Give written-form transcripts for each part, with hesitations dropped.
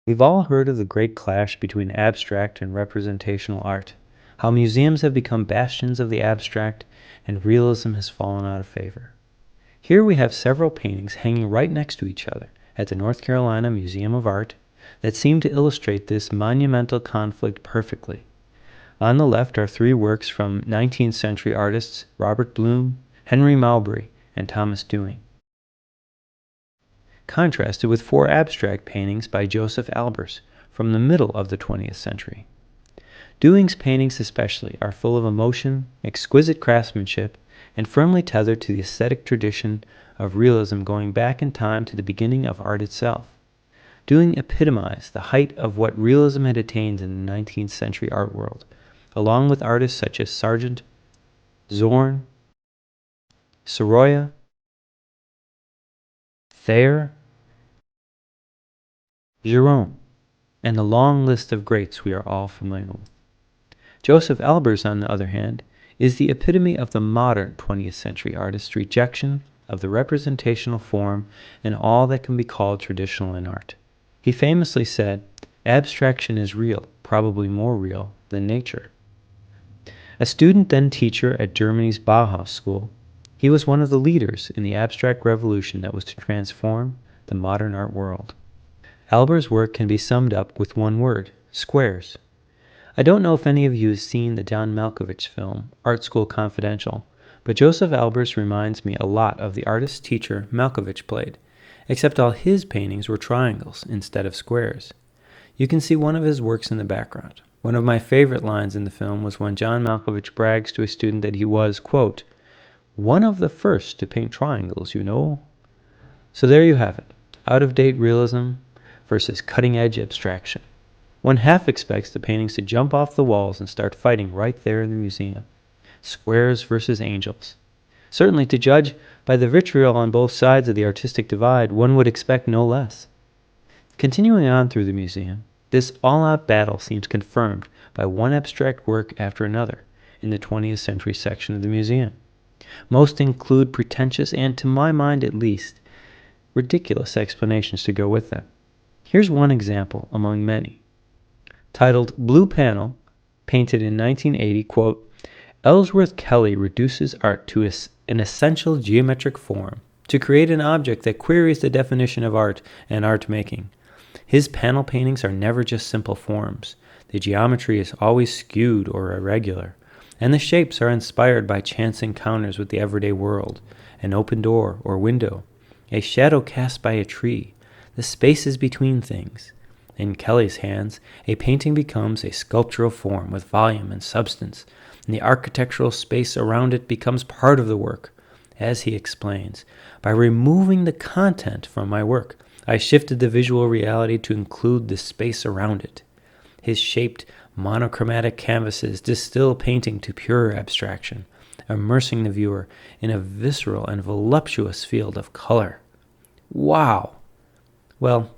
We've all heard of the great clash between abstract and representational art, how museums have become bastions of the abstract and realism has fallen out of favor. Here we have several paintings hanging right next to each other at the North Carolina Museum of Art that seem to illustrate this monumental conflict perfectly. On the left are three works from 19th century artists Robert Bloom, Henry Mowbray, and Thomas Dewing, contrasted with four abstract paintings by Joseph Albers from the middle of the 20th century. Dewing's paintings especially are full of emotion, exquisite craftsmanship, and firmly tethered to the aesthetic tradition of realism going back in time to the beginning of art itself. Dewing epitomized the height of what realism had attained in the 19th century art world, along with artists such as Sargent, Zorn, Sorolla, Thayer, Gérôme, and the long list of greats we are all familiar with. Joseph Albers, on the other hand, is the epitome of the modern 20th century artist's rejection of the representational form and all that can be called traditional in art. He famously said, "Abstraction is real, probably more real than nature." A student then teacher at Germany's Bauhaus School, he was one of the leaders in the abstract revolution that was to transform the modern art world. Albers' work can be summed up with one word: squares. I don't know if any of you have seen the John Malkovich film, Art School Confidential, but Joseph Albers reminds me a lot of the artist teacher Malkovich played, except all his paintings were triangles instead of squares. You can see one of his works in the background. One of my favorite lines in the film was when John Malkovich brags to a student that he was, quote, "one of the first to paint triangles, you know." So there you have it, out-of-date realism versus cutting-edge abstraction. One half expects the paintings to jump off the walls and start fighting right there in the museum. Squares versus angels. Certainly, to judge by the vitriol on both sides of the artistic divide, one would expect no less. Continuing on through the museum, this all-out battle seems confirmed by one abstract work after another in the 20th century section of the museum. Most include pretentious and, to my mind at least, ridiculous explanations to go with them. Here's one example among many. Titled Blue Panel, painted in 1980, quote, "Ellsworth Kelly reduces art to an essential geometric form to create an object that queries the definition of art and art making. His panel paintings are never just simple forms. The geometry is always skewed or irregular, and the shapes are inspired by chance encounters with the everyday world, an open door or window, a shadow cast by a tree, the spaces between things. In Kelly's hands, a painting becomes a sculptural form with volume and substance, and the architectural space around it becomes part of the work. As he explains, by removing the content from my work, I shifted the visual reality to include the space around it. His shaped, monochromatic canvases distill painting to pure abstraction, immersing the viewer in a visceral and voluptuous field of color." Wow! Well,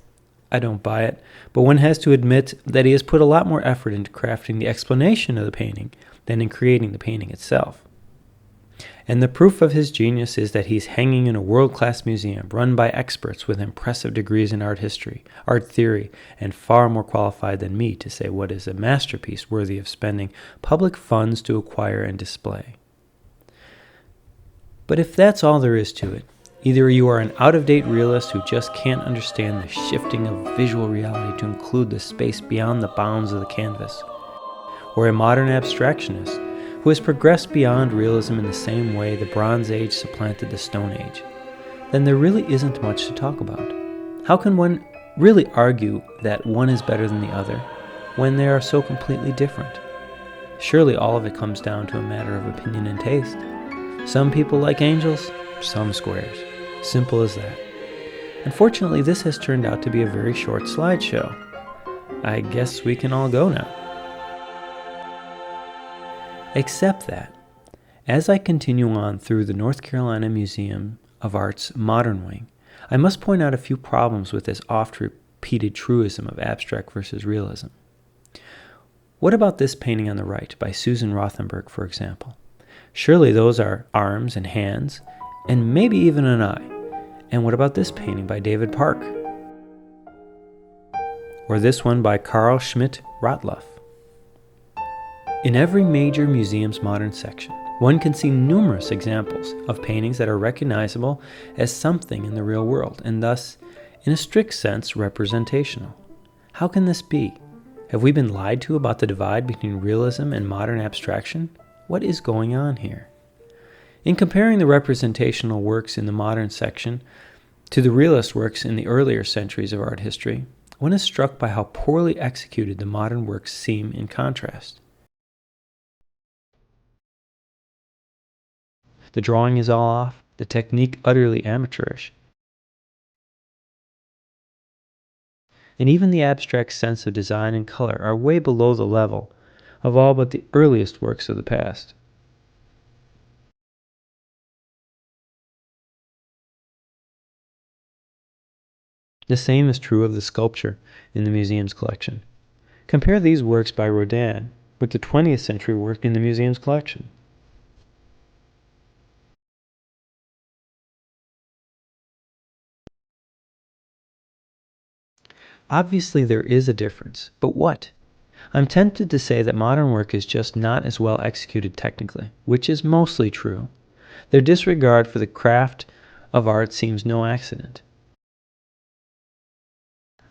I don't buy it, but one has to admit that he has put a lot more effort into crafting the explanation of the painting than in creating the painting itself. And the proof of his genius is that he's hanging in a world-class museum run by experts with impressive degrees in art history, art theory, and far more qualified than me to say what is a masterpiece worthy of spending public funds to acquire and display. But if that's all there is to it, either you are an out-of-date realist who just can't understand the shifting of visual reality to include the space beyond the bounds of the canvas, or a modern abstractionist who has progressed beyond realism in the same way the Bronze Age supplanted the Stone Age, then there really isn't much to talk about. How can one really argue that one is better than the other when they are so completely different? Surely all of it comes down to a matter of opinion and taste. Some people like angels, some squares. Simple as that. Unfortunately, this has turned out to be a very short slideshow. I guess we can all go now. Except that, as I continue on through the North Carolina Museum of Art's modern wing, I must point out a few problems with this oft-repeated truism of abstract versus realism. What about this painting on the right by Susan Rothenberg, for example? Surely those are arms and hands, and maybe even an eye. And what about this painting by David Park? or this one by Carl Schmidt Rottluff. In every major museum's modern section, one can see numerous examples of paintings that are recognizable as something in the real world, and thus, in a strict sense, representational. How can this be? Have we been lied to about the divide between realism and modern abstraction? What is going on here? In comparing the representational works in the modern section to the realist works in the earlier centuries of art history, one is struck by how poorly executed the modern works seem in contrast. The drawing is all off, the technique utterly amateurish, and even the abstract sense of design and color are way below the level of all but the earliest works of the past. The same is true of the sculpture in the museum's collection. Compare these works by Rodin with the 20th century work in the museum's collection. Obviously there is a difference, but what? I'm tempted to say that modern work is just not as well executed technically, which is mostly true. Their disregard for the craft of art seems no accident.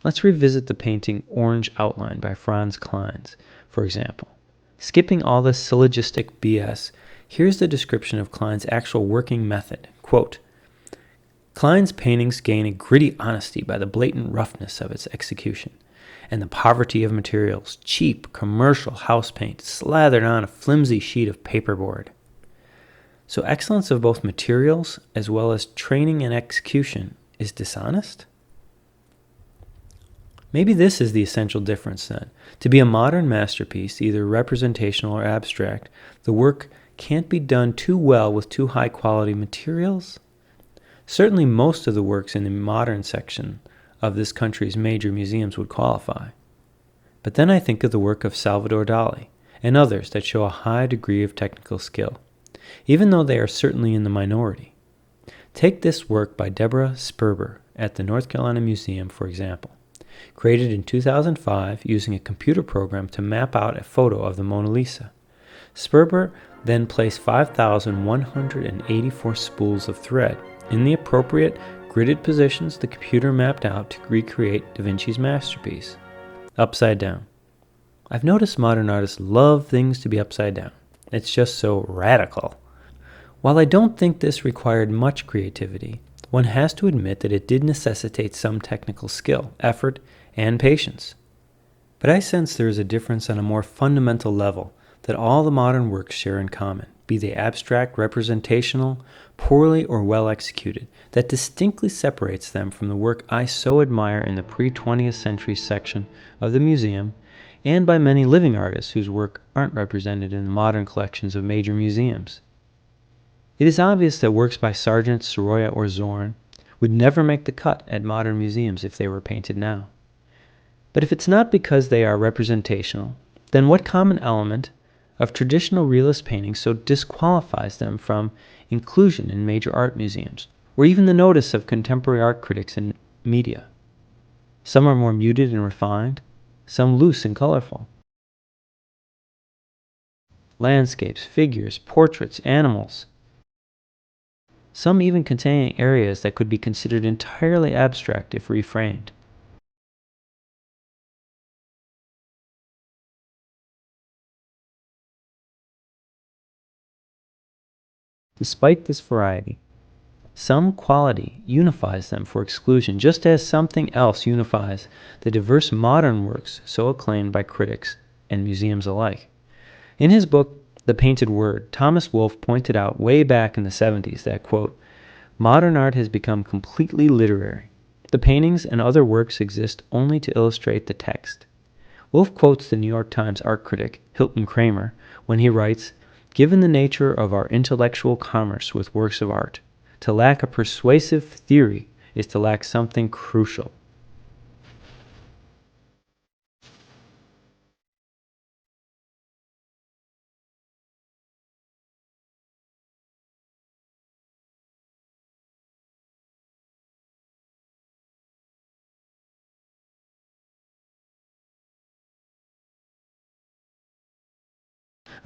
Let's revisit the painting Orange Outline by Franz Kleins, for example. Skipping all this syllogistic BS, here's the description of Klein's actual working method. Quote, Klein's paintings gain a gritty honesty by the blatant roughness of its execution, and the poverty of materials, cheap, commercial house paint slathered on a flimsy sheet of paperboard. So excellence of both materials as well as training and execution is dishonest? Maybe this is the essential difference then. To be a modern masterpiece, either representational or abstract, the work can't be done too well with too high quality materials? Certainly most of the works in the modern section of this country's major museums would qualify. But then I think of the work of Salvador Dali and others that show a high degree of technical skill, even though they are certainly in the minority. Take this work by Deborah Sperber at the North Carolina Museum, for example, created in 2005 using a computer program to map out a photo of the Mona Lisa. Sperber then placed 5,184 spools of thread in the appropriate gridded positions the computer mapped out to recreate Da Vinci's masterpiece, upside down. I've noticed modern artists love things to be upside down. It's just so radical. While I don't think this required much creativity, one has to admit that it did necessitate some technical skill, effort, and patience. But I sense there is a difference on a more fundamental level that all the modern works share in common, be they abstract, representational, poorly or well executed, that distinctly separates them from the work I so admire in the pre-20th century section of the museum and by many living artists whose work aren't represented in the modern collections of major museums. It is obvious that works by Sargent, Sorolla, or Zorn would never make the cut at modern museums if they were painted now. But if it's not because they are representational, then what common element of traditional realist painting so disqualifies them from inclusion in major art museums, or even the notice of contemporary art critics and media? Some are more muted and refined, some loose and colorful. Landscapes, figures, portraits, animals. Some even containing areas that could be considered entirely abstract if reframed. Despite this variety, some quality unifies them for exclusion, just as something else unifies the diverse modern works so acclaimed by critics and museums alike. In his book, The Painted Word, Thomas Wolfe pointed out way back in the 70s that, quote, modern art has become completely literary. The paintings and other works exist only to illustrate the text. Wolfe quotes the New York Times art critic Hilton Kramer when he writes, given the nature of our intellectual commerce with works of art, to lack a persuasive theory is to lack something crucial.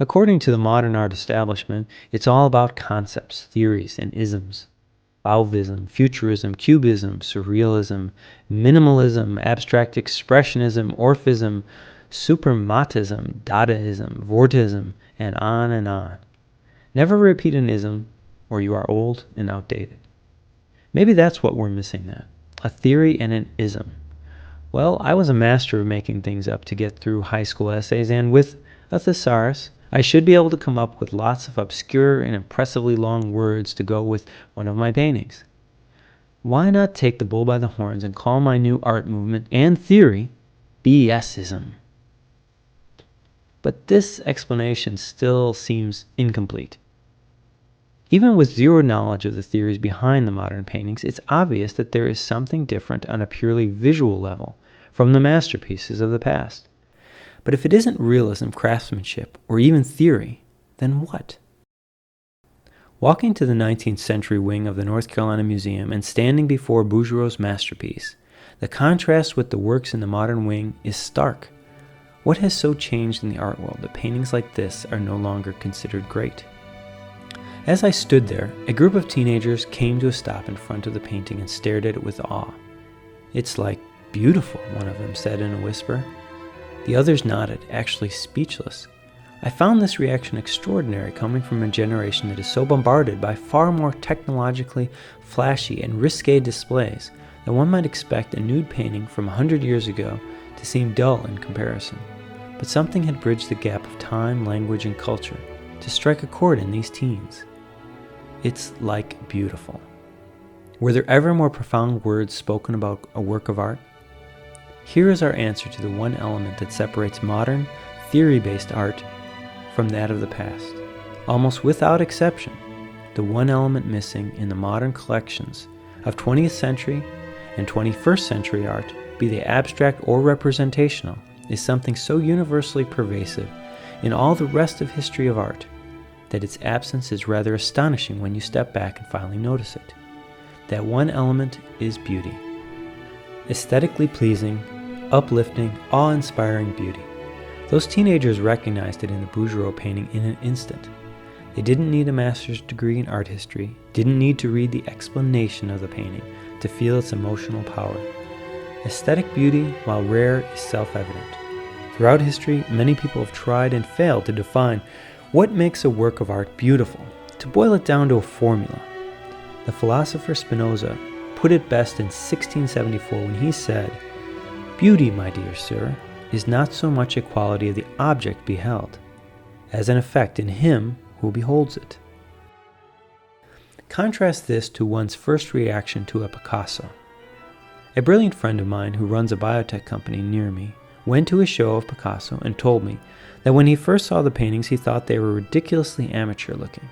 According to the modern art establishment, it's all about concepts, theories, and isms. Fauvism, futurism, cubism, surrealism, minimalism, abstract expressionism, orphism, suprematism, Dadaism, vortism, and on and on. Never repeat an ism, or you are old and outdated. Maybe that's what we're missing then. A theory and an ism. Well, I was a master of making things up to get through high school essays, and with a thesaurus, I should be able to come up with lots of obscure and impressively long words to go with one of my paintings. Why not take the bull by the horns and call my new art movement and theory BSism? But this explanation still seems incomplete. Even with zero knowledge of the theories behind the modern paintings, it's obvious that there is something different on a purely visual level from the masterpieces of the past. But if it isn't realism, craftsmanship, or even theory, then what? Walking to the 19th century wing of the North Carolina Museum and standing before Bouguereau's masterpiece, the contrast with the works in the modern wing is stark. What has so changed in the art world that paintings like this are no longer considered great? As I stood there, a group of teenagers came to a stop in front of the painting and stared at it with awe. "It's like beautiful," one of them said in a whisper. The others nodded, actually speechless. I found this reaction extraordinary, coming from a generation that is so bombarded by far more technologically flashy and risque displays that one might expect a nude painting from 100 years ago to seem dull in comparison. But something had bridged the gap of time, language, and culture to strike a chord in these teens. It's like beautiful. Were there ever more profound words spoken about a work of art? Here is our answer to the one element that separates modern, theory-based art from that of the past. Almost without exception, the one element missing in the modern collections of 20th century and 21st century art, be they abstract or representational, is something so universally pervasive in all the rest of history of art that its absence is rather astonishing when you step back and finally notice it. That one element is beauty. Aesthetically pleasing, uplifting, awe-inspiring beauty. Those teenagers recognized it in the Bouguereau painting in an instant. They didn't need a master's degree in art history, didn't need to read the explanation of the painting to feel its emotional power. Aesthetic beauty, while rare, is self-evident. Throughout history, many people have tried and failed to define what makes a work of art beautiful, to boil it down to a formula. The philosopher Spinoza put it best in 1674 when he said, "Beauty, my dear sir, is not so much a quality of the object beheld, as an effect in him who beholds it." Contrast this to one's first reaction to a Picasso. A brilliant friend of mine who runs a biotech company near me went to a show of Picasso and told me that when he first saw the paintings he thought they were ridiculously amateur looking.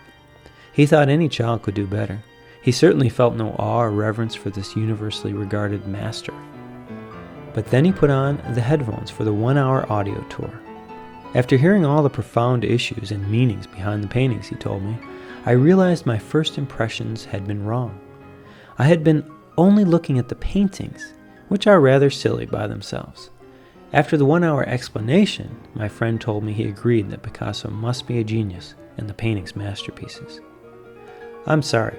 He thought any child could do better. He certainly felt no awe or reverence for this universally regarded master. But then he put on the headphones for the 1-hour audio tour. After hearing all the profound issues and meanings behind the paintings, he told me, I realized my first impressions had been wrong. I had been only looking at the paintings, which are rather silly by themselves. After the 1-hour explanation, my friend told me he agreed that Picasso must be a genius and the paintings masterpieces. I'm sorry,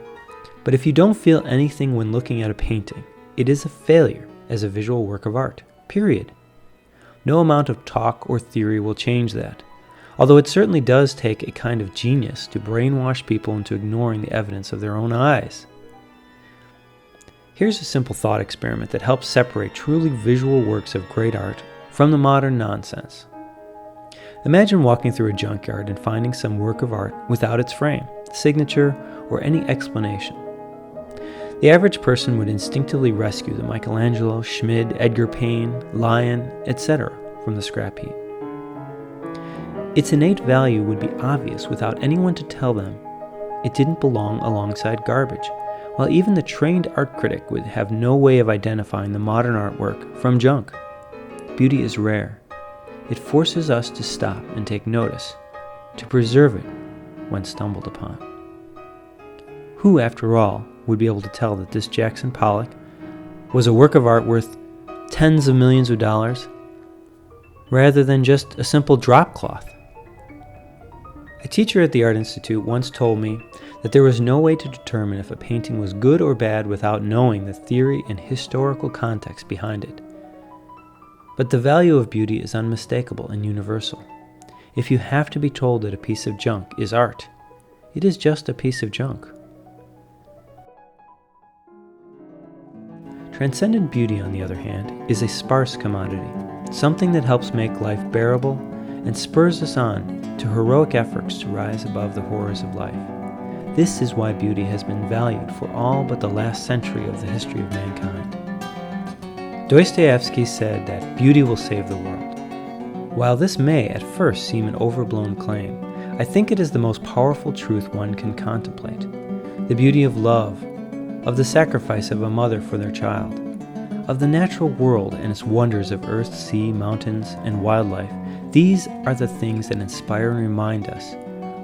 but if you don't feel anything when looking at a painting, it is a failure as a visual work of art, period. No amount of talk or theory will change that, although it certainly does take a kind of genius to brainwash people into ignoring the evidence of their own eyes. Here's a simple thought experiment that helps separate truly visual works of great art from the modern nonsense. Imagine walking through a junkyard and finding some work of art without its frame, signature, or any explanation. The average person would instinctively rescue the Michelangelo, Schmid, Edgar Payne, Lion, etc. from the scrap heap. Its innate value would be obvious without anyone to tell them it didn't belong alongside garbage, while even the trained art critic would have no way of identifying the modern artwork from junk. Beauty is rare. It forces us to stop and take notice, to preserve it when stumbled upon. Who, after all, would be able to tell that this Jackson Pollock was a work of art worth tens of millions of dollars, rather than just a simple drop cloth? A teacher at the Art Institute once told me that there was no way to determine if a painting was good or bad without knowing the theory and historical context behind it. But the value of beauty is unmistakable and universal. If you have to be told that a piece of junk is art, it is just a piece of junk. Transcendent beauty, on the other hand, is a sparse commodity, something that helps make life bearable and spurs us on to heroic efforts to rise above the horrors of life. This is why beauty has been valued for all but the last century of the history of mankind. Dostoevsky said that beauty will save the world. While this may at first seem an overblown claim, I think it is the most powerful truth one can contemplate. The beauty of love, of the sacrifice of a mother for their child, of the natural world and its wonders of earth, sea, mountains, and wildlife. These are the things that inspire and remind us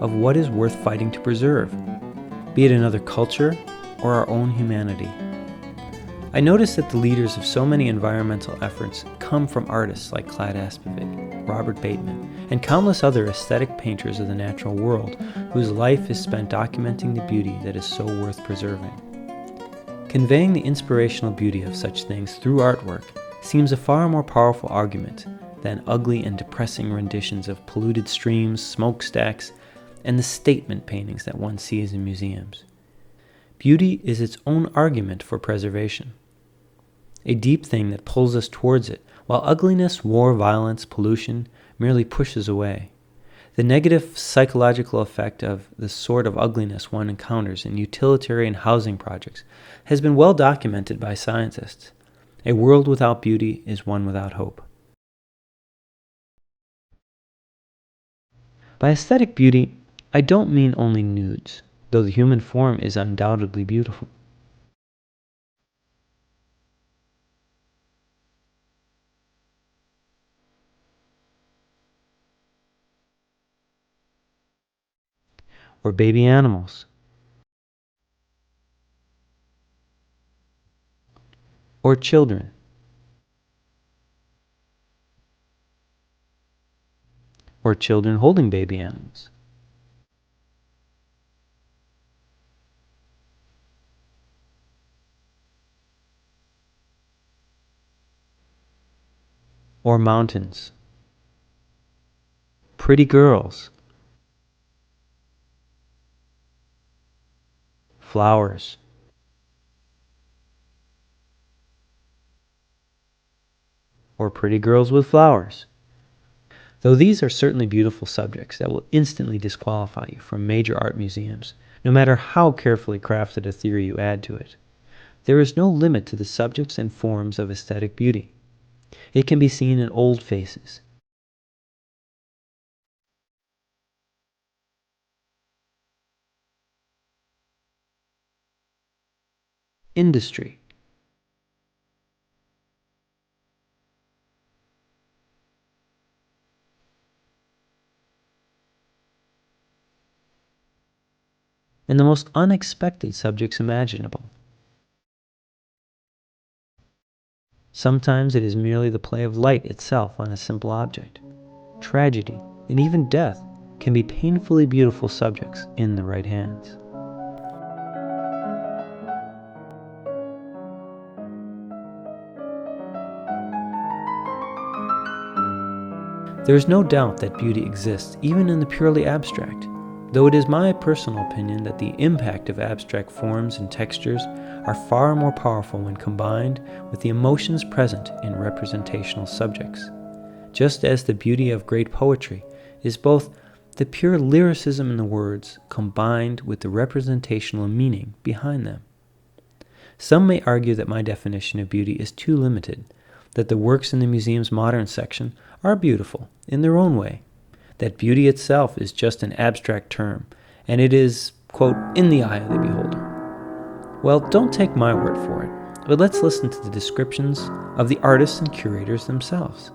of what is worth fighting to preserve, be it another culture or our own humanity. I notice that the leaders of so many environmental efforts come from artists like Claude Aspivik, Robert Bateman, and countless other aesthetic painters of the natural world whose life is spent documenting the beauty that is so worth preserving. Conveying the inspirational beauty of such things through artwork seems a far more powerful argument than ugly and depressing renditions of polluted streams, smokestacks, and the statement paintings that one sees in museums. Beauty is its own argument for preservation, a deep thing that pulls us towards it, while ugliness, war, violence, pollution merely pushes away. The negative psychological effect of the sort of ugliness one encounters in utilitarian housing projects has been well documented by scientists. A world without beauty is one without hope. By aesthetic beauty, I don't mean only nudes, though the human form is undoubtedly beautiful. Or baby animals. Or children. Or children holding baby animals. Or mountains. Pretty girls. Flowers. Or pretty girls with flowers. Though these are certainly beautiful subjects that will instantly disqualify you from major art museums, no matter how carefully crafted a theory you add to it, there is no limit to the subjects and forms of aesthetic beauty. It can be seen in old faces, industry, and the most unexpected subjects imaginable. Sometimes it is merely the play of light itself on a simple object. Tragedy, and even death, can be painfully beautiful subjects in the right hands. There is no doubt that beauty exists even in the purely abstract, though it is my personal opinion that the impact of abstract forms and textures are far more powerful when combined with the emotions present in representational subjects, just as the beauty of great poetry is both the pure lyricism in the words combined with the representational meaning behind them. Some may argue that my definition of beauty is too limited, that the works in the museum's modern section are beautiful in their own way, that beauty itself is just an abstract term, and it is, quote, in the eye of the beholder. Well, don't take my word for it, but let's listen to the descriptions of the artists and curators themselves.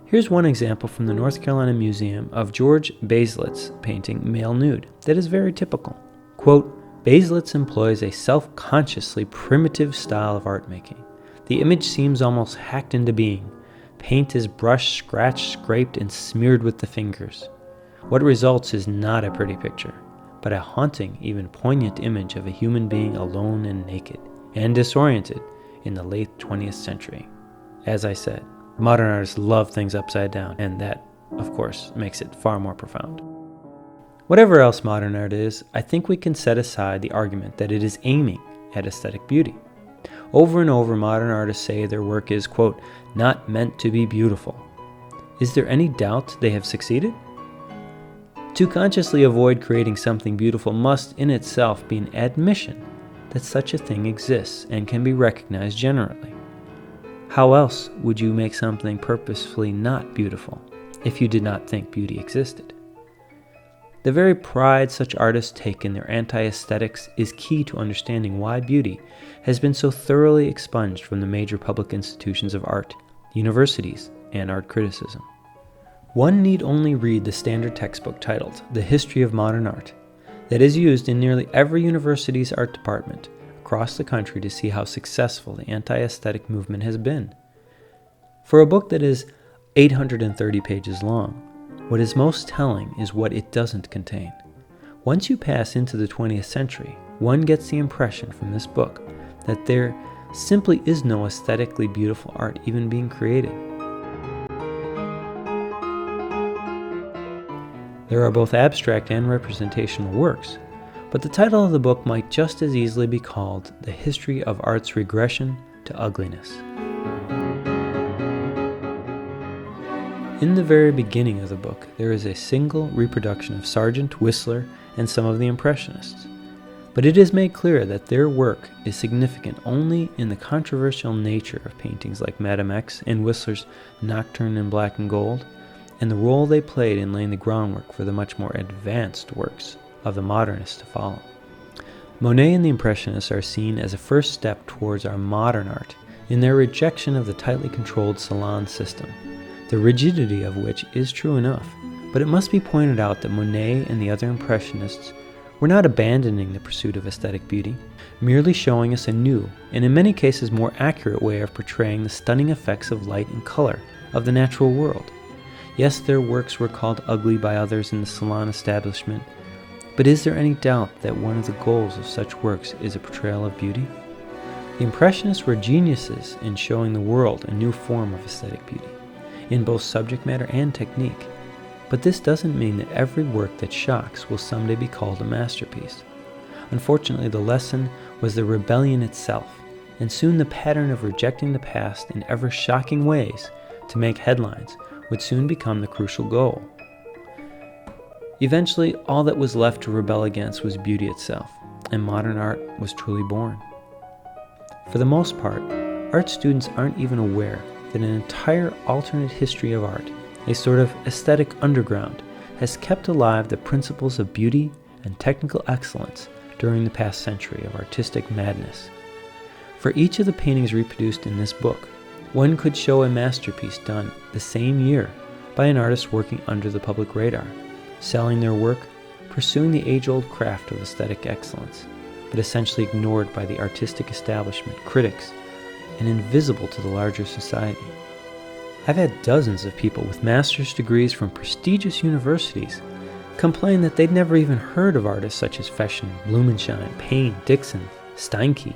Here's one example from the North Carolina Museum of George Baselitz painting Male Nude that is very typical. Quote, Baselitz employs a self-consciously primitive style of art making. The image seems almost hacked into being. Paint is brushed, scratched, scraped, and smeared with the fingers. What results is not a pretty picture, but a haunting, even poignant image of a human being alone and naked, and disoriented in the late 20th century. As I said, modern artists love things upside down, and that, of course, makes it far more profound. Whatever else modern art is, I think we can set aside the argument that it is aiming at aesthetic beauty. Over and over, modern artists say their work is, quote, not meant to be beautiful. Is there any doubt they have succeeded? To consciously avoid creating something beautiful must in itself be an admission that such a thing exists and can be recognized generally. How else would you make something purposefully not beautiful if you did not think beauty existed? The very pride such artists take in their anti-aesthetics is key to understanding why beauty has been so thoroughly expunged from the major public institutions of art, universities, and art criticism. One need only read the standard textbook titled The History of Modern Art that is used in nearly every university's art department across the country to see how successful the anti-aesthetic movement has been. For a book that is 830 pages long, what is most telling is what it doesn't contain. Once you pass into the 20th century, one gets the impression from this book that there simply is no aesthetically beautiful art even being created. There are both abstract and representational works, but the title of the book might just as easily be called The History of Art's Regression to Ugliness. In the very beginning of the book, there is a single reproduction of Sargent, Whistler, and some of the Impressionists, but it is made clear that their work is significant only in the controversial nature of paintings like Madame X and Whistler's Nocturne in Black and Gold, and the role they played in laying the groundwork for the much more advanced works of the modernists to follow. Monet and the Impressionists are seen as a first step towards our modern art in their rejection of the tightly controlled salon system, the rigidity of which is true enough, but it must be pointed out that Monet and the other Impressionists were not abandoning the pursuit of aesthetic beauty, merely showing us a new, and in many cases more accurate way of portraying the stunning effects of light and color of the natural world. Yes, their works were called ugly by others in the salon establishment, but is there any doubt that one of the goals of such works is a portrayal of beauty? The Impressionists were geniuses in showing the world a new form of aesthetic beauty, in both subject matter and technique, but this doesn't mean that every work that shocks will someday be called a masterpiece. Unfortunately, the lesson was the rebellion itself, and soon the pattern of rejecting the past in ever-shocking ways to make headlines would soon become the crucial goal. Eventually, all that was left to rebel against was beauty itself, and modern art was truly born. For the most part, art students aren't even aware that an entire alternate history of art, a sort of aesthetic underground, has kept alive the principles of beauty and technical excellence during the past century of artistic madness. For each of the paintings reproduced in this book, one could show a masterpiece done the same year by an artist working under the public radar, selling their work, pursuing the age-old craft of aesthetic excellence, but essentially ignored by the artistic establishment, critics, and invisible to the larger society. I've had dozens of people with master's degrees from prestigious universities complain that they'd never even heard of artists such as Fesson, Blumenschein, Payne, Dixon, Steinke,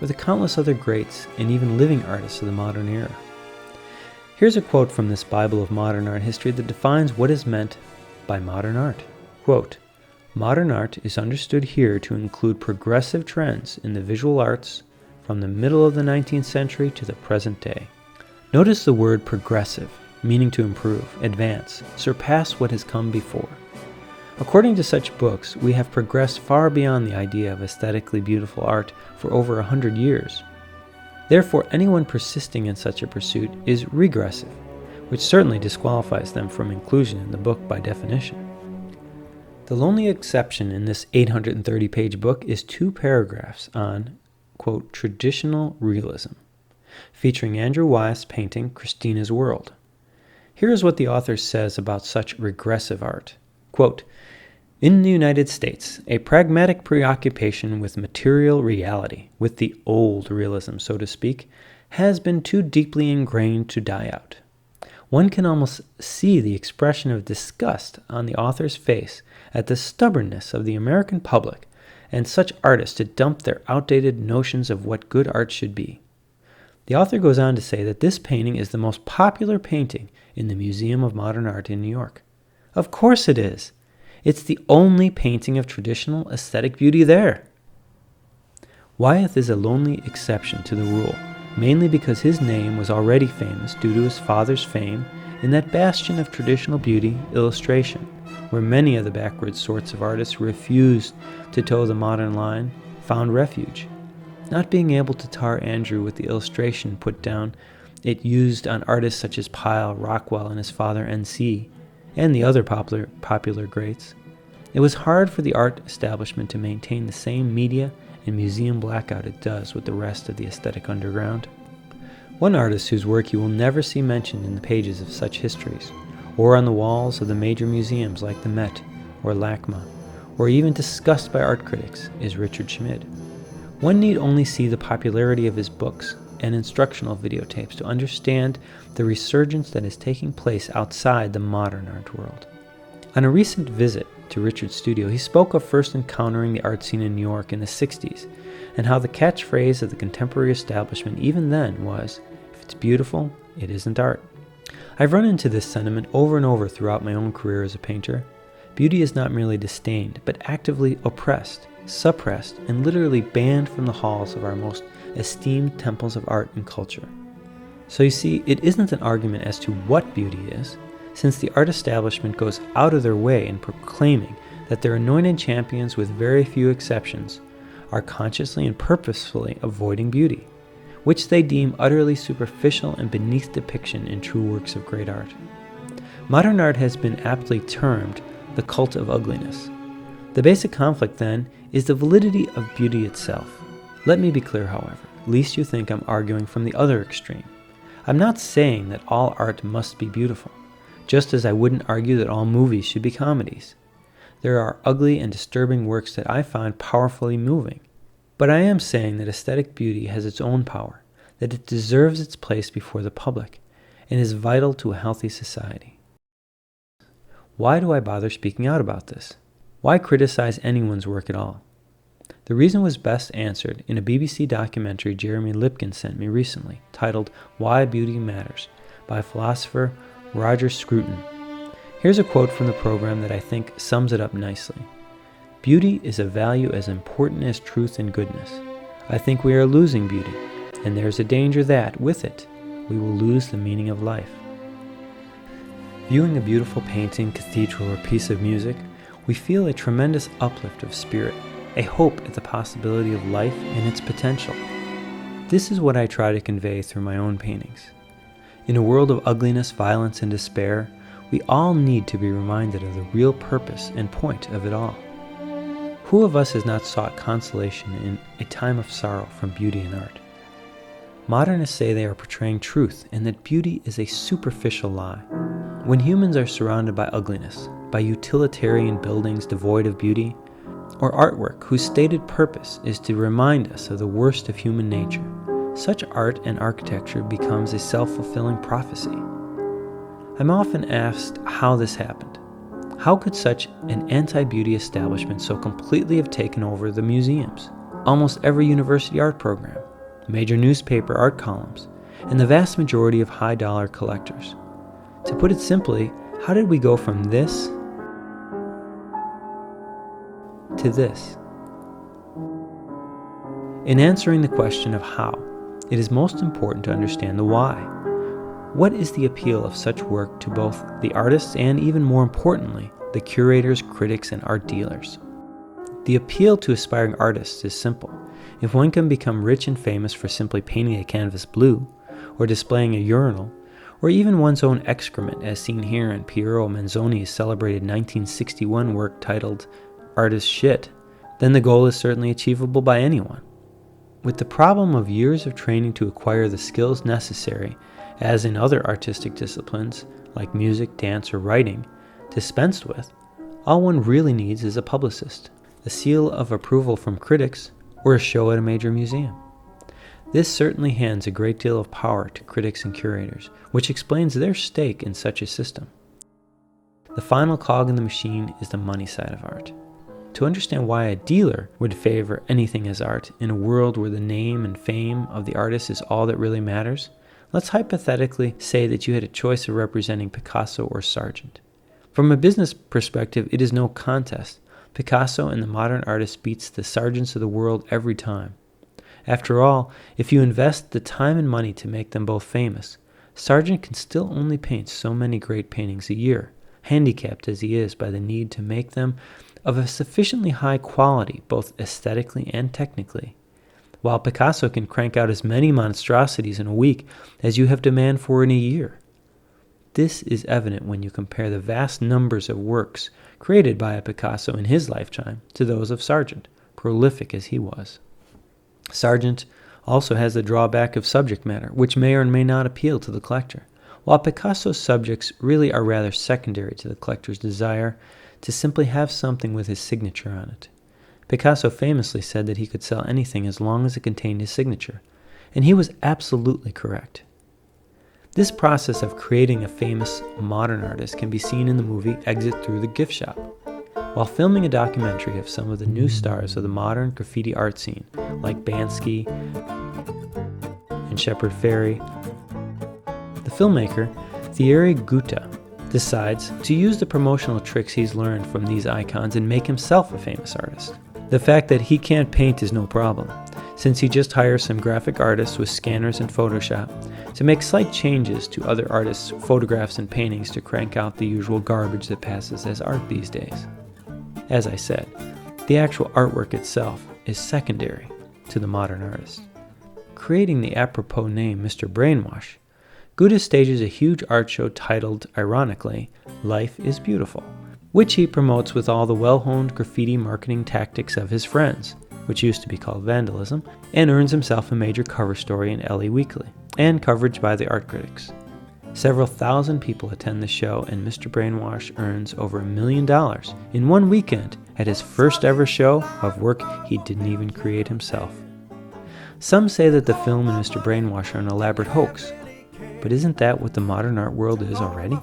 or the countless other greats and even living artists of the modern era. Here's a quote from this Bible of modern art history that defines what is meant by modern art. Quote, "Modern art is understood here to include progressive trends in the visual arts from the middle of the 19th century to the present day." Notice the word progressive, meaning to improve, advance, surpass what has come before. According to such books, we have progressed far beyond the idea of aesthetically beautiful art for over 100 years. Therefore, anyone persisting in such a pursuit is regressive, which certainly disqualifies them from inclusion in the book by definition. The lonely exception in this 830-page book is 2 paragraphs on, quote, traditional realism, featuring Andrew Wyeth's painting Christina's World. Here is what the author says about such regressive art. Quote, "In the United States, a pragmatic preoccupation with material reality, with the old realism, so to speak, has been too deeply ingrained to die out. One can almost see the expression of disgust on the author's face at the stubbornness of the American public and such artists to dump their outdated notions of what good art should be. The author goes on to say that this painting is the most popular painting in the Museum of Modern Art in New York. Of course it is. It's the only painting of traditional aesthetic beauty there. Wyeth is a lonely exception to the rule, mainly because his name was already famous due to his father's fame in that bastion of traditional beauty, illustration, where many of the backward sorts of artists who refused to toe the modern line found refuge. Not being able to tar Andrew with the illustration put down, it used on artists such as Pyle, Rockwell, and his father N.C., and the other popular greats. It was hard for the art establishment to maintain the same media and museum blackout it does with the rest of the aesthetic underground. One artist whose work you will never see mentioned in the pages of such histories, or on the walls of the major museums like the Met or LACMA, or even discussed by art critics, is Richard Schmid. One need only see the popularity of his books and instructional videotapes to understand the resurgence that is taking place outside the modern art world. On a recent visit to Richard's studio, he spoke of first encountering the art scene in New York in the 60s, and how the catchphrase of the contemporary establishment even then was, "If it's beautiful, it isn't art." I've run into this sentiment over and over throughout my own career as a painter. Beauty is not merely disdained, but actively oppressed, suppressed, and literally banned from the halls of our most esteemed temples of art and culture. So you see, it isn't an argument as to what beauty is, since the art establishment goes out of their way in proclaiming that their anointed champions, with very few exceptions, are consciously and purposefully avoiding beauty, which they deem utterly superficial and beneath depiction in true works of great art. Modern art has been aptly termed the cult of ugliness. The basic conflict, then, is the validity of beauty itself. Let me be clear, however, lest you think I'm arguing from the other extreme. I'm not saying that all art must be beautiful, just as I wouldn't argue that all movies should be comedies. There are ugly and disturbing works that I find powerfully moving. But I am saying that aesthetic beauty has its own power, that it deserves its place before the public, and is vital to a healthy society. Why do I bother speaking out about this? Why criticize anyone's work at all? The reason was best answered in a BBC documentary Jeremy Lipkin sent me recently, titled Why Beauty Matters, by philosopher Roger Scruton. Here's a quote from the program that I think sums it up nicely. "Beauty is a value as important as truth and goodness. I think we are losing beauty, and there's a danger that, with it, we will lose the meaning of life." Viewing a beautiful painting, cathedral, or piece of music, we feel a tremendous uplift of spirit, a hope at the possibility of life and its potential. This is what I try to convey through my own paintings. In a world of ugliness, violence, and despair, we all need to be reminded of the real purpose and point of it all. Who of us has not sought consolation in a time of sorrow from beauty and art? Modernists say they are portraying truth and that beauty is a superficial lie. When humans are surrounded by ugliness, by utilitarian buildings devoid of beauty, or artwork whose stated purpose is to remind us of the worst of human nature, such art and architecture becomes a self-fulfilling prophecy. I'm often asked how this happened. How could such an anti-beauty establishment so completely have taken over the museums, almost every university art program, major newspaper art columns, and the vast majority of high-dollar collectors? To put it simply, how did we go from this to this? In answering the question of how, it is most important to understand the why. What is the appeal of such work to both the artists and, even more importantly, the curators, critics, and art dealers? The appeal to aspiring artists is simple. If one can become rich and famous for simply painting a canvas blue, or displaying a urinal, or even one's own excrement, as seen here in Piero Manzoni's celebrated 1961 work titled Artist Shit, then the goal is certainly achievable by anyone. With the problem of years of training to acquire the skills necessary, as in other artistic disciplines like music, dance, or writing, dispensed with, all one really needs is a publicist, a seal of approval from critics, or a show at a major museum. This certainly hands a great deal of power to critics and curators, which explains their stake in such a system. The final cog in the machine is the money side of art. To understand why a dealer would favor anything as art in a world where the name and fame of the artist is all that really matters, let's hypothetically say that you had a choice of representing Picasso or Sargent. From a business perspective, it is no contest. Picasso and the modern artist beats the Sargents of the world every time. After all, if you invest the time and money to make them both famous, Sargent can still only paint so many great paintings a year, handicapped as he is by the need to make them of a sufficiently high quality, both aesthetically and technically, while Picasso can crank out as many monstrosities in a week as you have demand for in a year. This is evident when you compare the vast numbers of works created by a Picasso in his lifetime to those of Sargent, prolific as he was. Sargent also has the drawback of subject matter, which may or may not appeal to the collector, while Picasso's subjects really are rather secondary to the collector's desire to simply have something with his signature on it. Picasso famously said that he could sell anything as long as it contained his signature, and he was absolutely correct. This process of creating a famous modern artist can be seen in the movie Exit Through the Gift Shop. While filming a documentary of some of the new stars of the modern graffiti art scene, like Banksy and Shepard Fairey, the filmmaker, Thierry Gutta, decides to use the promotional tricks he's learned from these icons and make himself a famous artist. The fact that he can't paint is no problem, since he just hires some graphic artists with scanners and Photoshop to make slight changes to other artists' photographs and paintings to crank out the usual garbage that passes as art these days. As I said, the actual artwork itself is secondary to the modern artist. Creating the apropos name Mr. Brainwash, Gutta stages a huge art show titled, ironically, Life is Beautiful, which he promotes with all the well-honed graffiti marketing tactics of his friends, which used to be called vandalism, and earns himself a major cover story in LA Weekly, and coverage by the art critics. Several thousand people attend the show, and Mr. Brainwash earns over $1 million in one weekend at his first ever show of work he didn't even create himself. Some say that the film and Mr. Brainwash are an elaborate hoax, but isn't that what the modern art world is already?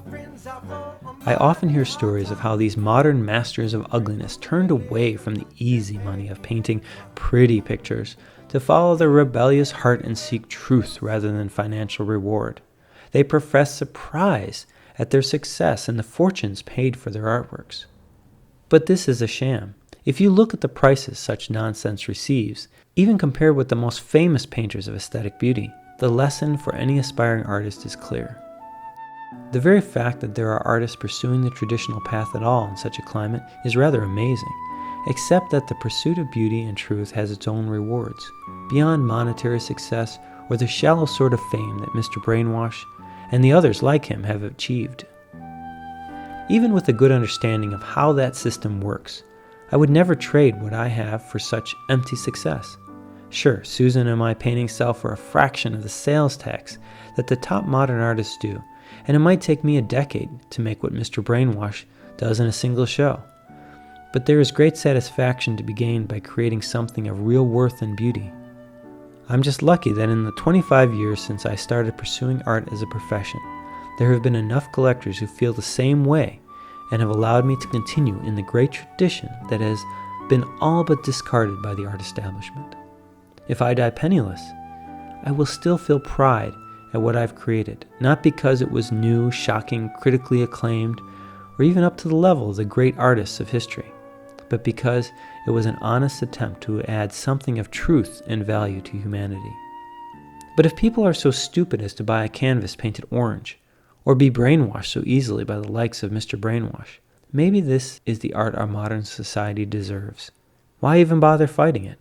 I often hear stories of how these modern masters of ugliness turned away from the easy money of painting pretty pictures to follow their rebellious heart and seek truth rather than financial reward. They profess surprise at their success and the fortunes paid for their artworks. But this is a sham. If you look at the prices such nonsense receives, even compared with the most famous painters of aesthetic beauty, the lesson for any aspiring artist is clear. The very fact that there are artists pursuing the traditional path at all in such a climate is rather amazing, except that the pursuit of beauty and truth has its own rewards, beyond monetary success or the shallow sort of fame that Mr. Brainwash and the others like him have achieved. Even with a good understanding of how that system works, I would never trade what I have for such empty success. Sure, Susan and my paintings sell for a fraction of the sales tax that the top modern artists do, and it might take me a decade to make what Mr. Brainwash does in a single show. But there is great satisfaction to be gained by creating something of real worth and beauty. I'm just lucky that in the 25 years since I started pursuing art as a profession, there have been enough collectors who feel the same way and have allowed me to continue in the great tradition that has been all but discarded by the art establishment. If I die penniless, I will still feel pride at what I've created, not because it was new, shocking, critically acclaimed, or even up to the level of the great artists of history, but because it was an honest attempt to add something of truth and value to humanity. But if people are so stupid as to buy a canvas painted orange, or be brainwashed so easily by the likes of Mr. Brainwash, maybe this is the art our modern society deserves. Why even bother fighting it?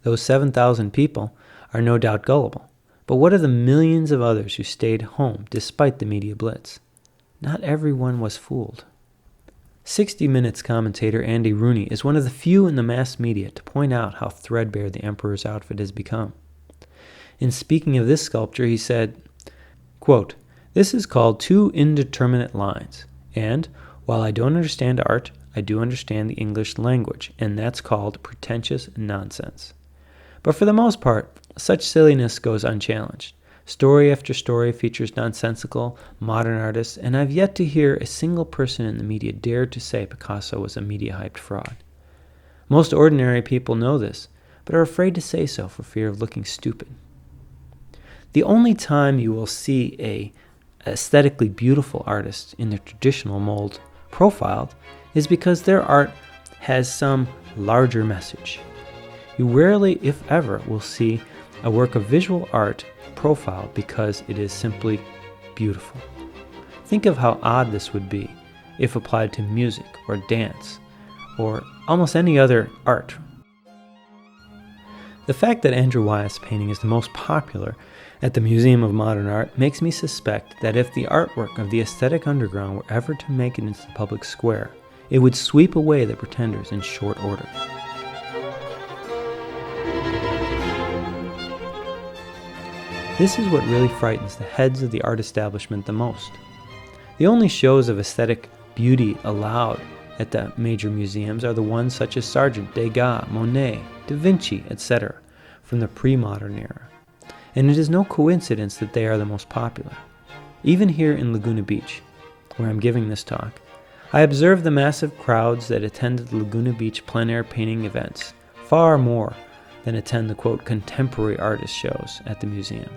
Those 7,000 people are no doubt gullible, but what of the millions of others who stayed home despite the media blitz? Not everyone was fooled. 60 Minutes commentator Andy Rooney is one of the few in the mass media to point out how threadbare the emperor's outfit has become. In speaking of this sculpture, he said, quote, "This is called two indeterminate lines, and while I don't understand art, I do understand the English language, and that's called pretentious nonsense. But for the most part, such silliness goes unchallenged. Story after story features nonsensical, modern artists, and I've yet to hear a single person in the media dare to say Picasso was a media-hyped fraud. Most ordinary people know this, but are afraid to say so for fear of looking stupid. The only time you will see a aesthetically beautiful artist in their traditional mold profiled is because their art has some larger message. You rarely, if ever, will see a work of visual art profiled because it is simply beautiful. Think of how odd this would be if applied to music or dance or almost any other art. The fact that Andrew Wyeth's painting is the most popular at the Museum of Modern Art makes me suspect that if the artwork of the aesthetic underground were ever to make it into the public square, it would sweep away the pretenders in short order. This is what really frightens the heads of the art establishment the most. The only shows of aesthetic beauty allowed at the major museums are the ones such as Sargent, Degas, Monet, Da Vinci, etc., from the pre-modern era. And it is no coincidence that they are the most popular. Even here in Laguna Beach, where I'm giving this talk, I observed the massive crowds that attended the Laguna Beach plein air painting events, far more than attend the quote contemporary artist shows at the museum.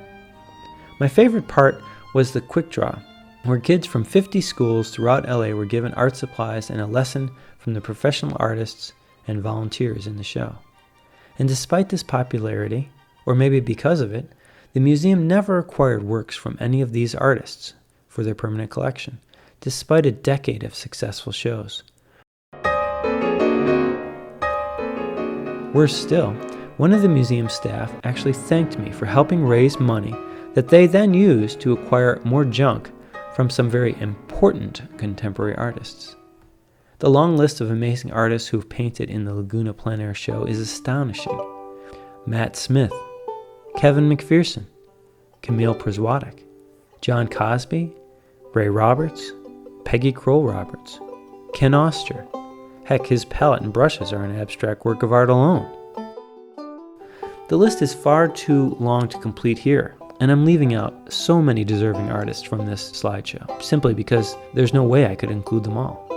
My favorite part was the quick draw, where kids from 50 schools throughout LA were given art supplies and a lesson from the professional artists and volunteers in the show. And despite this popularity, or maybe because of it, the museum never acquired works from any of these artists for their permanent collection, despite a decade of successful shows. Worse still, one of the museum staff actually thanked me for helping raise money that they then used to acquire more junk from some very important contemporary artists. The long list of amazing artists who've painted in the Laguna Plein Air Show is astonishing. Matt Smith, Kevin McPherson, Camille Przwadek, John Cosby, Ray Roberts, Peggy Kroll Roberts, Ken Oster. Heck, his palette and brushes are an abstract work of art alone. The list is far too long to complete here, and I'm leaving out so many deserving artists from this slideshow, simply because there's no way I could include them all.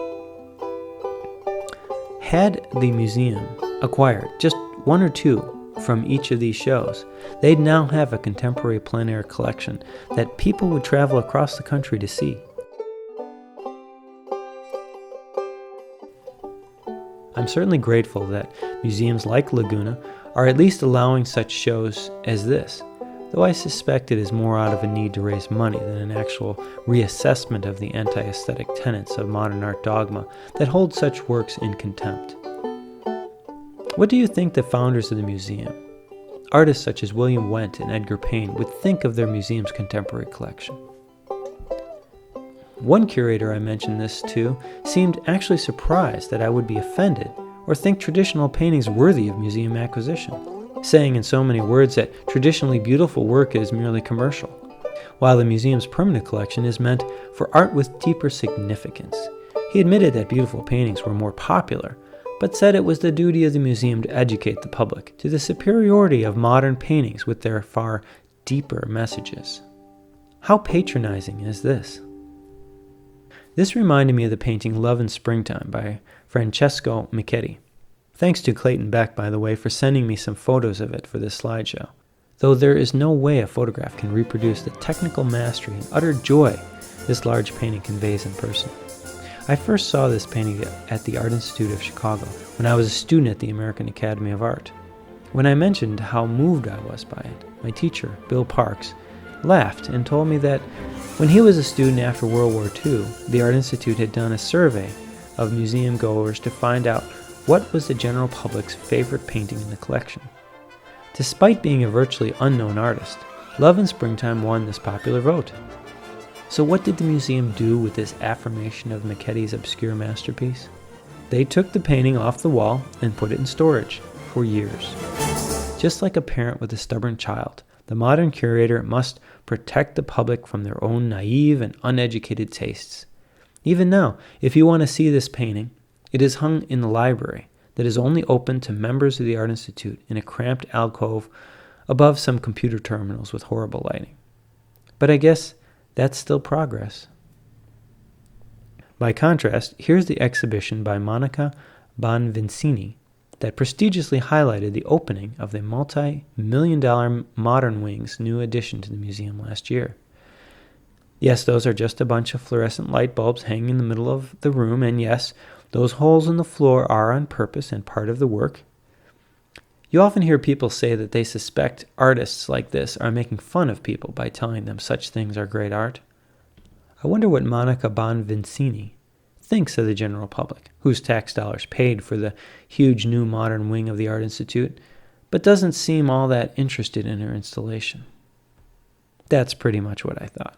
Had the museum acquired just one or two from each of these shows, they'd now have a contemporary plein air collection that people would travel across the country to see. I'm certainly grateful that museums like Laguna are at least allowing such shows as this, though I suspect it is more out of a need to raise money than an actual reassessment of the anti-aesthetic tenets of modern art dogma that hold such works in contempt. What do you think the founders of the museum, artists such as William Wendt and Edgar Payne, would think of their museum's contemporary collection? One curator I mentioned this to seemed actually surprised that I would be offended or think traditional paintings worthy of museum acquisition, saying in so many words that traditionally beautiful work is merely commercial, while the museum's permanent collection is meant for art with deeper significance. He admitted that beautiful paintings were more popular, but said it was the duty of the museum to educate the public to the superiority of modern paintings with their far deeper messages. How patronizing is this? This reminded me of the painting Love in Springtime by Francesco Michetti. Thanks to Clayton Beck, by the way, for sending me some photos of it for this slideshow, though there is no way a photograph can reproduce the technical mastery and utter joy this large painting conveys in person. I first saw this painting at the Art Institute of Chicago when I was a student at the American Academy of Art. When I mentioned how moved I was by it, my teacher, Bill Parks, laughed and told me that when he was a student after World War II, the Art Institute had done a survey of museum goers to find out what was the general public's favorite painting in the collection. Despite being a virtually unknown artist, Love in Springtime won this popular vote. So what did the museum do with this affirmation of Michetti's obscure masterpiece? They took the painting off the wall and put it in storage for years. Just like a parent with a stubborn child, the modern curator must protect the public from their own naive and uneducated tastes. Even now, if you want to see this painting, it is hung in the library that is only open to members of the Art Institute in a cramped alcove above some computer terminals with horrible lighting. But I guess that's still progress. By contrast, here's the exhibition by Monica Bonvincini that prestigiously highlighted the opening of the multi-million-dollar Modern Wings new addition to the museum last year. Yes, those are just a bunch of fluorescent light bulbs hanging in the middle of the room, and yes, those holes in the floor are on purpose and part of the work. You often hear people say that they suspect artists like this are making fun of people by telling them such things are great art. I wonder what Monica Bonvincini thinks of the general public, whose tax dollars paid for the huge new modern wing of the Art Institute, but doesn't seem all that interested in her installation. That's pretty much what I thought.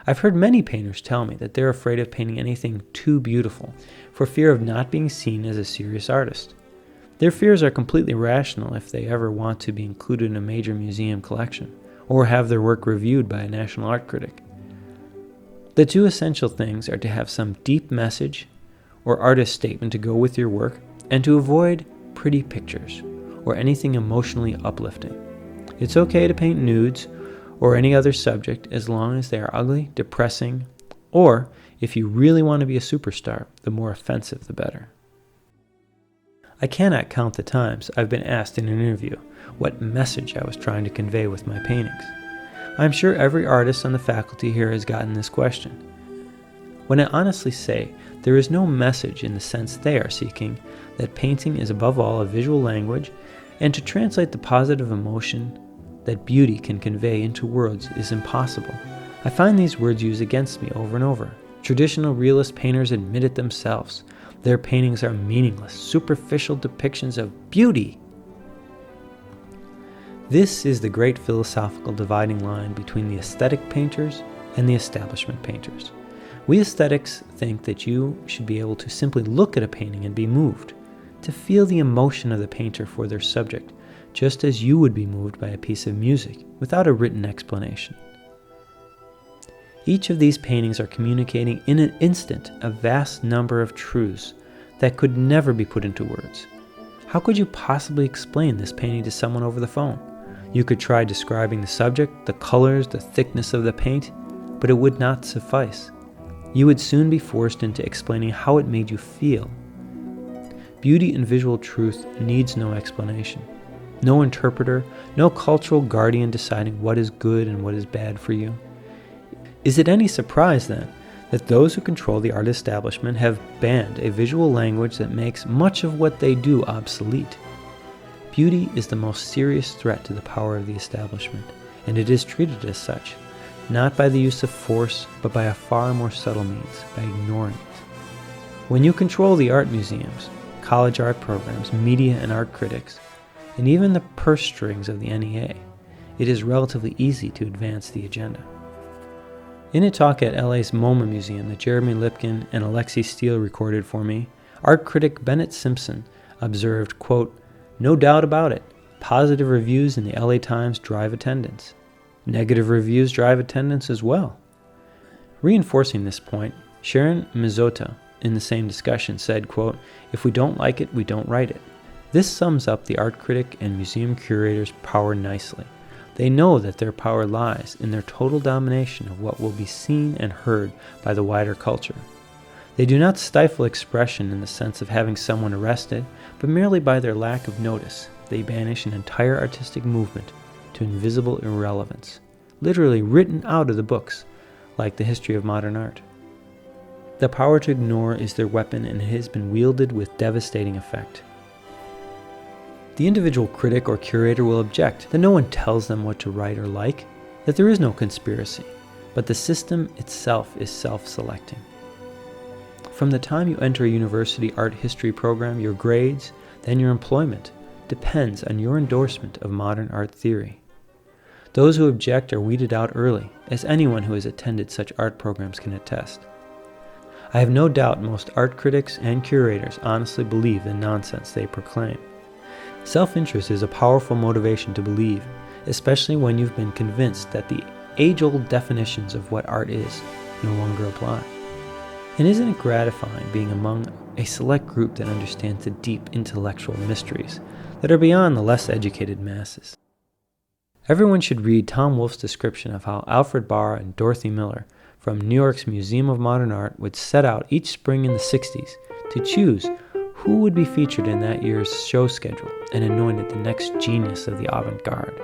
I've heard many painters tell me that they're afraid of painting anything too beautiful for fear of not being seen as a serious artist. Their fears are completely rational if they ever want to be included in a major museum collection or have their work reviewed by a national art critic. The two essential things are to have some deep message or artist statement to go with your work and to avoid pretty pictures or anything emotionally uplifting. It's okay to paint nudes or any other subject as long as they are ugly, depressing, or if you really want to be a superstar, the more offensive the better. I cannot count the times I've been asked in an interview what message I was trying to convey with my paintings. I'm sure every artist on the faculty here has gotten this question. When I honestly say there is no message in the sense they are seeking, that painting is above all a visual language, and to translate the positive emotion that beauty can convey into words is impossible, I find these words used against me over and over. Traditional realist painters admit it themselves. Their paintings are meaningless, superficial depictions of beauty. This is the great philosophical dividing line between the aesthetic painters and the establishment painters. We aesthetics think that you should be able to simply look at a painting and be moved, to feel the emotion of the painter for their subject, just as you would be moved by a piece of music without a written explanation. Each of these paintings are communicating in an instant a vast number of truths that could never be put into words. How could you possibly explain this painting to someone over the phone? You could try describing the subject, the colors, the thickness of the paint, but it would not suffice. You would soon be forced into explaining how it made you feel. Beauty and visual truth needs no explanation. No interpreter, no cultural guardian deciding what is good and what is bad for you. Is it any surprise, then, that those who control the art establishment have banned a visual language that makes much of what they do obsolete? Beauty is the most serious threat to the power of the establishment, and it is treated as such, not by the use of force, but by a far more subtle means, by ignoring it. When you control the art museums, college art programs, media and art critics, and even the purse strings of the NEA, it is relatively easy to advance the agenda. In a talk at LA's MoMA Museum that Jeremy Lipkin and Alexi Steele recorded for me, art critic Bennett Simpson observed, quote, "No doubt about it, positive reviews in the LA Times drive attendance. Negative reviews drive attendance as well." Reinforcing this point, Sharon Mizzota in the same discussion said, quote, "If we don't like it, we don't write it." This sums up the art critic and museum curator's power nicely. They know that their power lies in their total domination of what will be seen and heard by the wider culture. They do not stifle expression in the sense of having someone arrested, but merely by their lack of notice, they banish an entire artistic movement to invisible irrelevance, literally written out of the books, like the history of modern art. The power to ignore is their weapon, and it has been wielded with devastating effect. The individual critic or curator will object that no one tells them what to write or like, that there is no conspiracy, but the system itself is self-selecting. From the time you enter a university art history program, your grades, then your employment, depends on your endorsement of modern art theory. Those who object are weeded out early, as anyone who has attended such art programs can attest. I have no doubt most art critics and curators honestly believe the nonsense they proclaim. Self-interest is a powerful motivation to believe, especially when you've been convinced that the age-old definitions of what art is no longer apply. And isn't it gratifying being among a select group that understands the deep intellectual mysteries that are beyond the less educated masses? Everyone should read Tom Wolfe's description of how Alfred Barr and Dorothy Miller from New York's Museum of Modern Art would set out each spring in the 60s to choose who would be featured in that year's show schedule and anointed the next genius of the avant-garde.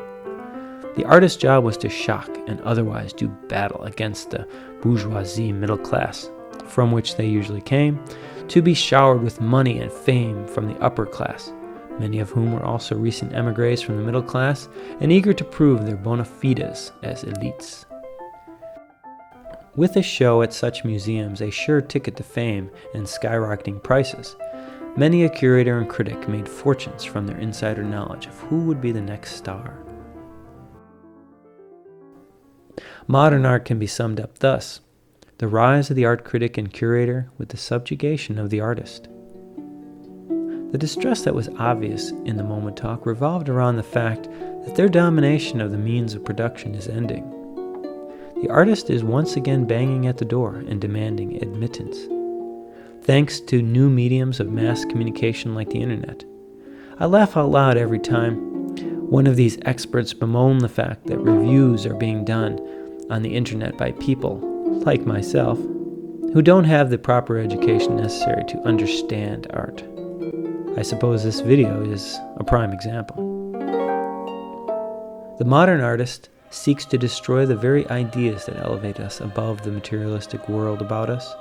The artist's job was to shock and otherwise do battle against the bourgeoisie middle class, from which they usually came, to be showered with money and fame from the upper class, many of whom were also recent emigres from the middle class and eager to prove their bona fides as elites. With a show at such museums a sure ticket to fame and skyrocketing prices, many a curator and critic made fortunes from their insider knowledge of who would be the next star. Modern art can be summed up thus: the rise of the art critic and curator with the subjugation of the artist. The distress that was obvious in the moment talk revolved around the fact that their domination of the means of production is ending. The artist is once again banging at the door and demanding admittance. Thanks to new mediums of mass communication like the internet. I laugh out loud every time one of these experts bemoan the fact that reviews are being done on the internet by people, like myself, who don't have the proper education necessary to understand art. I suppose this video is a prime example. The modern artist seeks to destroy the very ideas that elevate us above the materialistic world about us.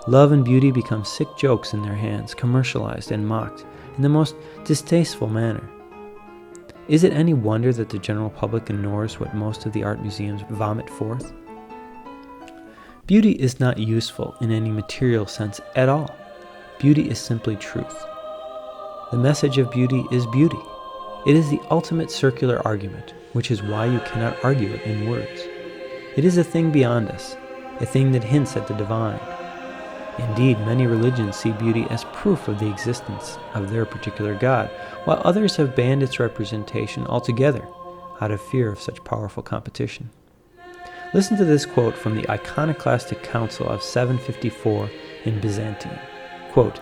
Love and beauty become sick jokes in their hands, commercialized and mocked in the most distasteful manner. Is it any wonder that the general public ignores what most of the art museums vomit forth? Beauty is not useful in any material sense at all. Beauty is simply truth. The message of beauty is beauty. It is the ultimate circular argument, which is why you cannot argue it in words. It is a thing beyond us, a thing that hints at the divine. Indeed, many religions see beauty as proof of the existence of their particular god, while others have banned its representation altogether out of fear of such powerful competition. Listen to this quote from the Iconoclastic Council of 754 in Byzantium. Quote,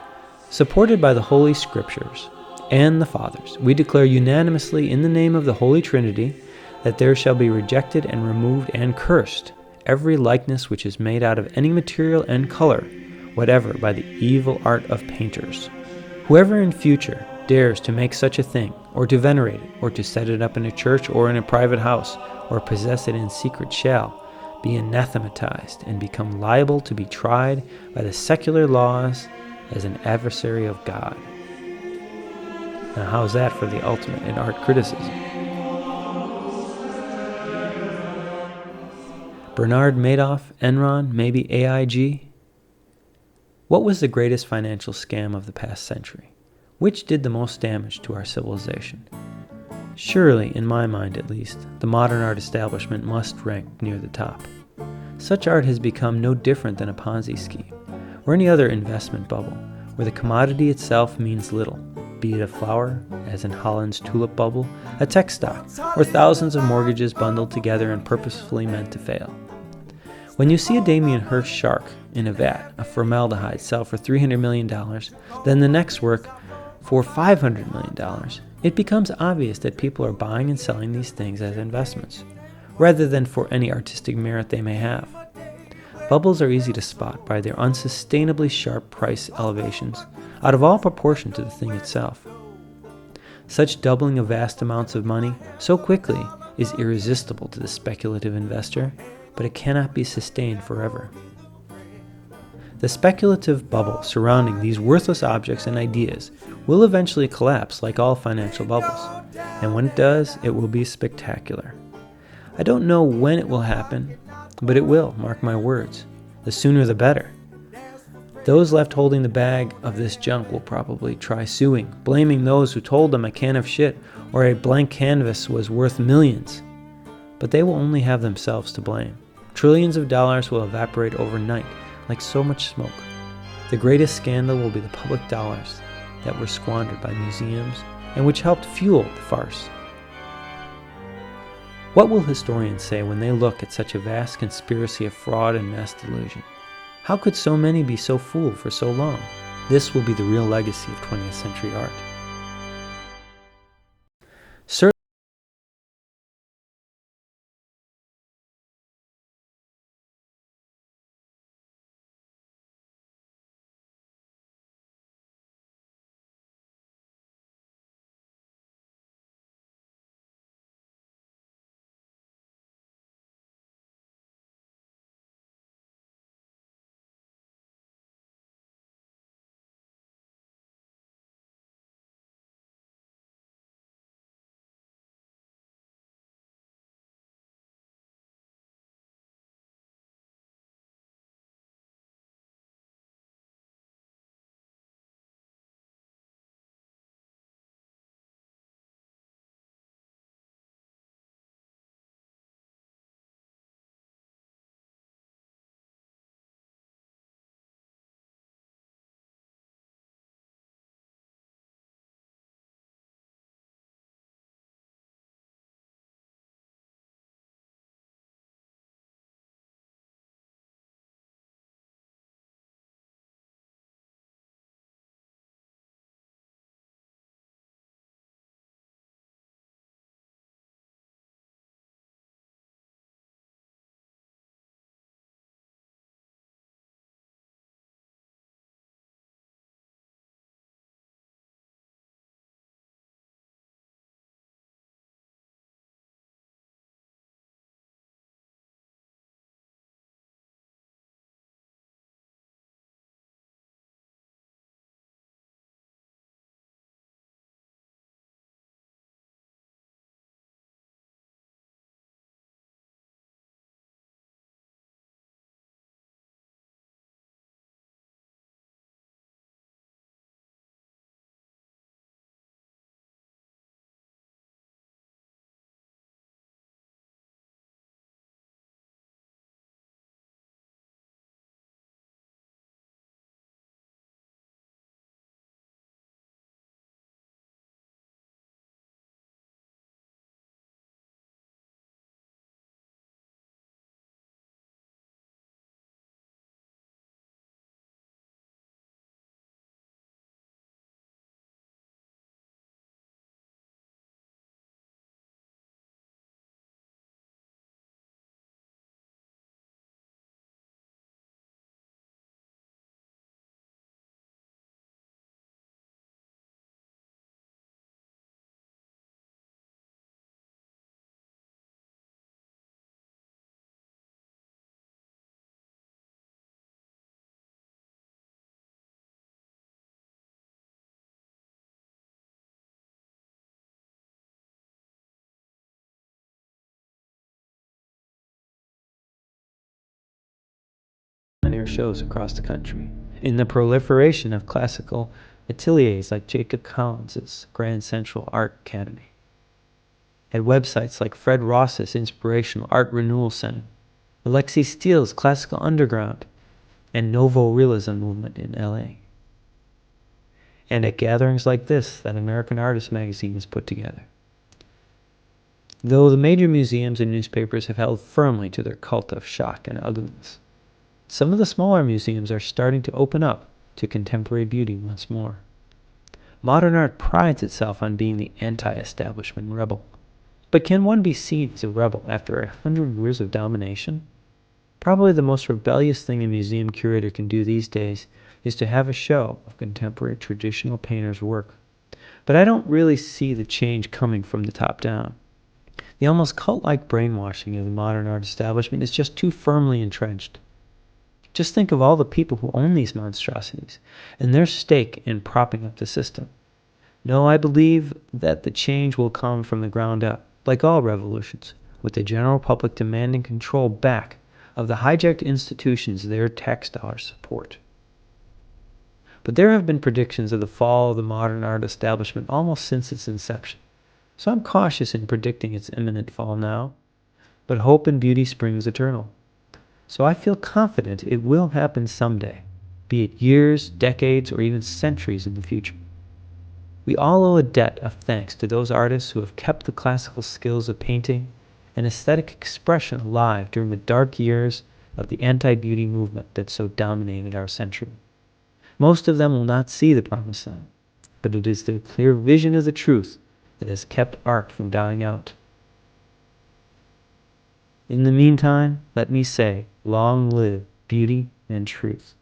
"Supported by the Holy Scriptures and the Fathers, we declare unanimously in the name of the Holy Trinity that there shall be rejected and removed and cursed every likeness which is made out of any material and color whatever by the evil art of painters. Whoever in future dares to make such a thing, or to venerate it, or to set it up in a church or in a private house, or possess it in secret shall be anathematized and become liable to be tried by the secular laws as an adversary of God." Now how's that for the ultimate in art criticism? Bernard Madoff, Enron, maybe AIG? What was the greatest financial scam of the past century? Which did the most damage to our civilization? Surely, in my mind at least, the modern art establishment must rank near the top. Such art has become no different than a Ponzi scheme, or any other investment bubble, where the commodity itself means little, be it a flower, as in Holland's tulip bubble, a tech stock, or thousands of mortgages bundled together and purposefully meant to fail. When you see a Damien Hirst shark in a vat of formaldehyde sell for $300 million, then the next work for $500 million, it becomes obvious that people are buying and selling these things as investments, rather than for any artistic merit they may have. Bubbles are easy to spot by their unsustainably sharp price elevations, out of all proportion to the thing itself. Such doubling of vast amounts of money so quickly is irresistible to the speculative investor, but it cannot be sustained forever. The speculative bubble surrounding these worthless objects and ideas will eventually collapse like all financial bubbles, and when it does, it will be spectacular. I don't know when it will happen, but it will, mark my words. The sooner the better. Those left holding the bag of this junk will probably try suing, blaming those who told them a can of shit or a blank canvas was worth millions. But they will only have themselves to blame. Trillions of dollars will evaporate overnight like so much smoke. The greatest scandal will be the public dollars that were squandered by museums and which helped fuel the farce. What will historians say when they look at such a vast conspiracy of fraud and mass delusion? How could so many be so fooled for so long? This will be the real legacy of 20th century art. Certainly, shows across the country. In the proliferation of classical ateliers like Jacob Collins's Grand Central Art Academy, at websites like Fred Ross's Inspirational Art Renewal Center, Alexei Steele's Classical Underground, and Novo Realism movement in LA. And at gatherings like this that American Artist magazine has put together. Though the major museums and newspapers have held firmly to their cult of shock and ugliness, some of the smaller museums are starting to open up to contemporary beauty once more. Modern art prides itself on being the anti-establishment rebel. But can one be seen as a rebel after 100 years of domination? Probably the most rebellious thing a museum curator can do these days is to have a show of contemporary traditional painters' work. But I don't really see the change coming from the top down. The almost cult-like brainwashing of the modern art establishment is just too firmly entrenched. Just think of all the people who own these monstrosities and their stake in propping up the system. No, I believe that the change will come from the ground up, like all revolutions, with the general public demanding control back of the hijacked institutions their tax dollars support. But there have been predictions of the fall of the modern art establishment almost since its inception, so I'm cautious in predicting its imminent fall now. But hope and beauty springs eternal. So I feel confident it will happen someday, be it years, decades, or even centuries in the future. We all owe a debt of thanks to those artists who have kept the classical skills of painting and aesthetic expression alive during the dark years of the anti-beauty movement that so dominated our century. Most of them will not see the promised land, but it is their clear vision of the truth that has kept art from dying out. In the meantime, let me say, long live beauty and truth.